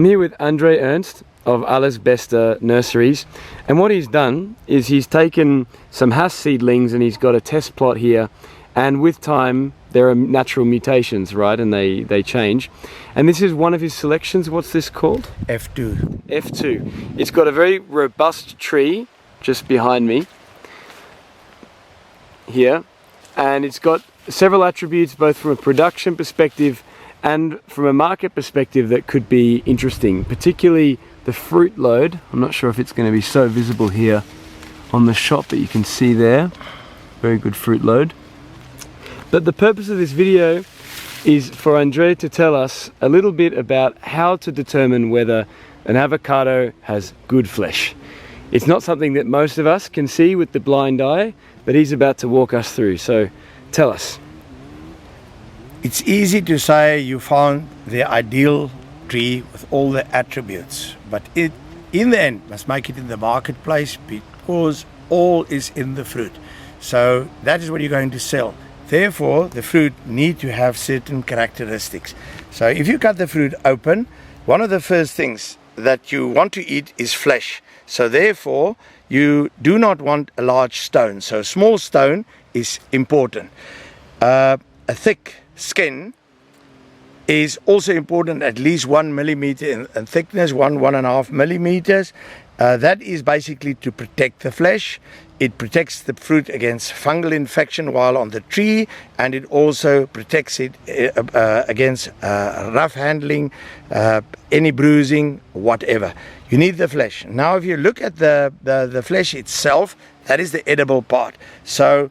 I'm here with Andre Ernst of Allesbeste Nurseries, and what he's done is he's taken some Hass seedlings and he's got a test plot here, and with time there are natural mutations, right, and they change. And this is one of his selections. What's this called? F2. F2. It's got a very robust tree just behind me here, and it's got several attributes both from a production perspective and from a market perspective that could be interesting, particularly the fruit load. I'm not sure if it's going to be so visible here on the shot, but you can see there, very good fruit load. But the purpose of this video is for Andre to tell us a little bit about how to determine whether an avocado has good flesh. It's not something that most of us can see with the blind eye, but he's about to walk us through, so tell us. It's easy to say you found the ideal tree with all the attributes, but it, in the end, must make it in the marketplace because all is in the fruit. So that is what you're going to sell. Therefore, the fruit need to have certain characteristics. So if you cut the fruit open, one of the first things that you want to eat is flesh. So therefore, you do not want a large stone. So a small stone is important. A thick skin is also important, at least 1 millimeter in thickness, 1.5 millimeters. That is basically to protect the flesh. It protects the fruit against fungal infection while on the tree, and it also protects it against rough handling, any bruising, whatever. You need the flesh. Now if you look at the flesh itself, that is the edible part. So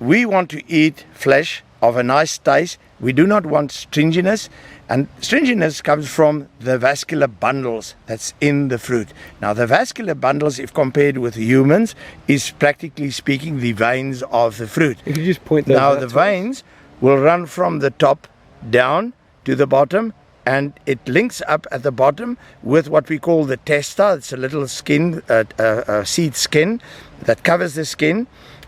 we want to eat flesh of a nice taste. We do not want stringiness, and stringiness comes from the vascular bundles that's in the fruit. Now the vascular bundles, if compared with humans, is practically speaking the veins of the fruit. If you just point those out. Now the veins will run from the top down to the bottom, and it links up at the bottom with what we call the testa. It's a little skin, seed skin that covers the skin.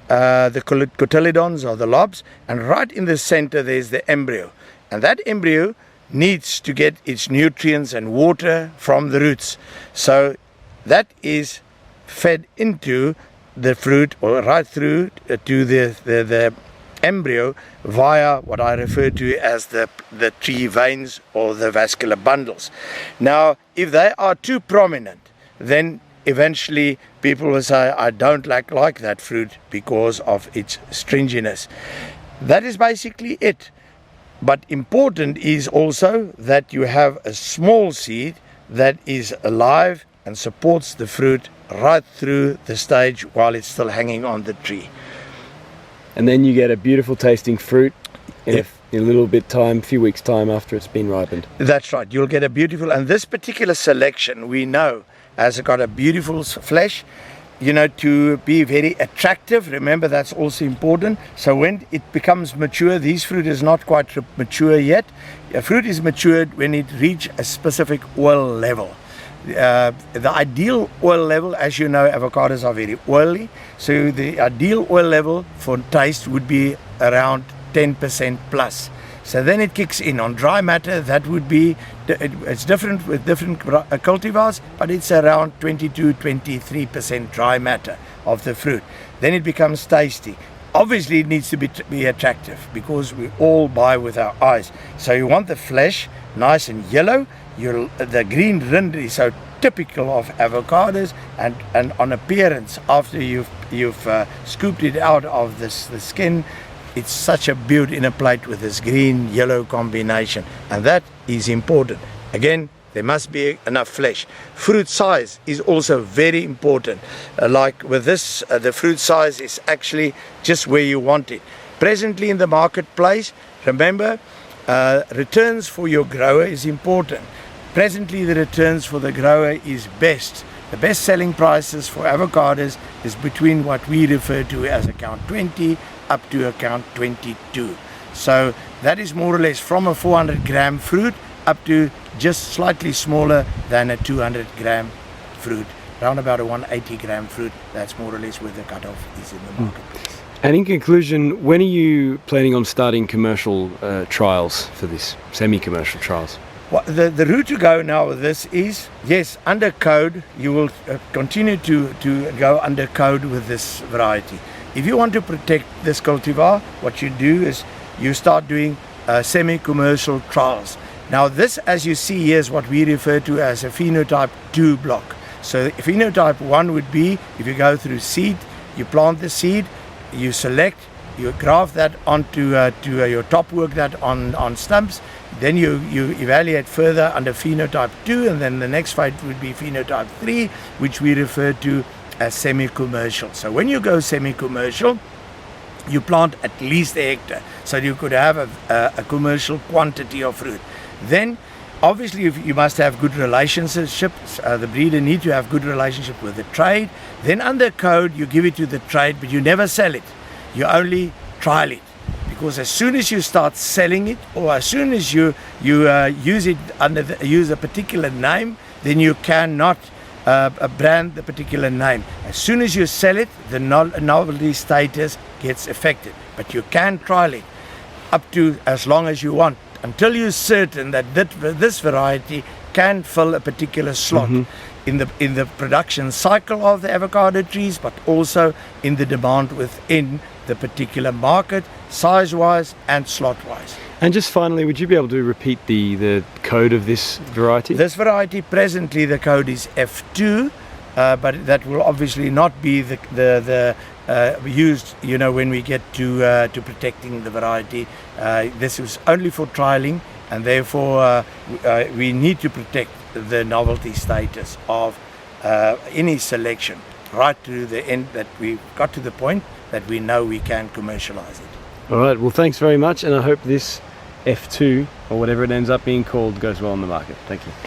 The cotyledons or the lobes, and right in the center there's the embryo, and that embryo needs to get its nutrients and water from the roots. So that is fed into the fruit or right through to the embryo via what I refer to as the tree veins or the vascular bundles. Now if they are too prominent, then eventually people will say, I don't like that fruit because of its stringiness. That is basically it. But important is also that you have a small seed that is alive and supports the fruit right through the stage while it's still hanging on the tree. And then you get a beautiful tasting fruit in a little bit time, a few weeks time after it's been ripened. That's right, you'll get a beautiful, and this particular selection we know has got a beautiful flesh, you know, to be very attractive. Remember, that's also important. So when it becomes mature, these fruit is not quite mature yet. A fruit is matured when it reaches a specific oil level. The ideal oil level, as you know, avocados are very oily. So the ideal oil level for taste would be around 10% plus. So then it kicks in. On dry matter, that would be, it's different with different cultivars, but it's around 22-23% dry matter of the fruit. Then it becomes tasty. Obviously it needs to be attractive because we all buy with our eyes. So you want the flesh nice and yellow. The green rind is so typical of avocados, and on appearance after you've scooped it out of the skin, it's such a beauty in a plate with this green-yellow combination, and that is important. Again, there must be enough flesh. Fruit size is also very important. Like with this, the fruit size is actually just where you want it. Presently in the marketplace, remember, returns for your grower is important. Presently the returns for the grower is best. The best selling prices for avocados is between what we refer to as account 20 up to account 22. So that is more or less from a 400 gram fruit up to just slightly smaller than a 200 gram fruit. Around about a 180 gram fruit, that's more or less where the cutoff is in the marketplace. And in conclusion, when are you planning on starting commercial trials for this, semi-commercial trials? The route to go now with this is, yes, under code, you will continue to go under code with this variety. If you want to protect this cultivar, what you do is you start doing semi-commercial trials. Now this, as you see here, is what we refer to as a phenotype 2 block. So phenotype 1 would be, if you go through seed, you plant the seed, you select, you graft that onto your top work that on stumps, then you evaluate further under phenotype 2, and then the next phase would be phenotype 3, which we refer to as semi-commercial. So when you go semi-commercial, you plant at least a hectare, so you could have a commercial quantity of fruit. Then obviously you must have good relationships. The breeder need to have good relationship with the trade. Then under code you give it to the trade, but you never sell it. You only trial it, because as soon as you start selling it, or as soon as you use it use a particular name, then you cannot brand the particular name. As soon as you sell it, the novelty status gets affected. But you can trial it up to as long as you want, until you're certain that this variety can fill a particular slot in the production cycle of the avocado trees, but also in the demand within the particular market, size-wise and slot-wise. And just finally, would you be able to repeat the code of this variety? This variety, presently the code is F2, but that will obviously not be the used, you know, when we get to protecting the variety. This is only for trialing, and therefore we need to protect the novelty status of any selection right to the end, that we got to the point that we know we can commercialize it. All right, well thanks very much, and I hope this F2, or whatever it ends up being called, goes well on the market. Thank you.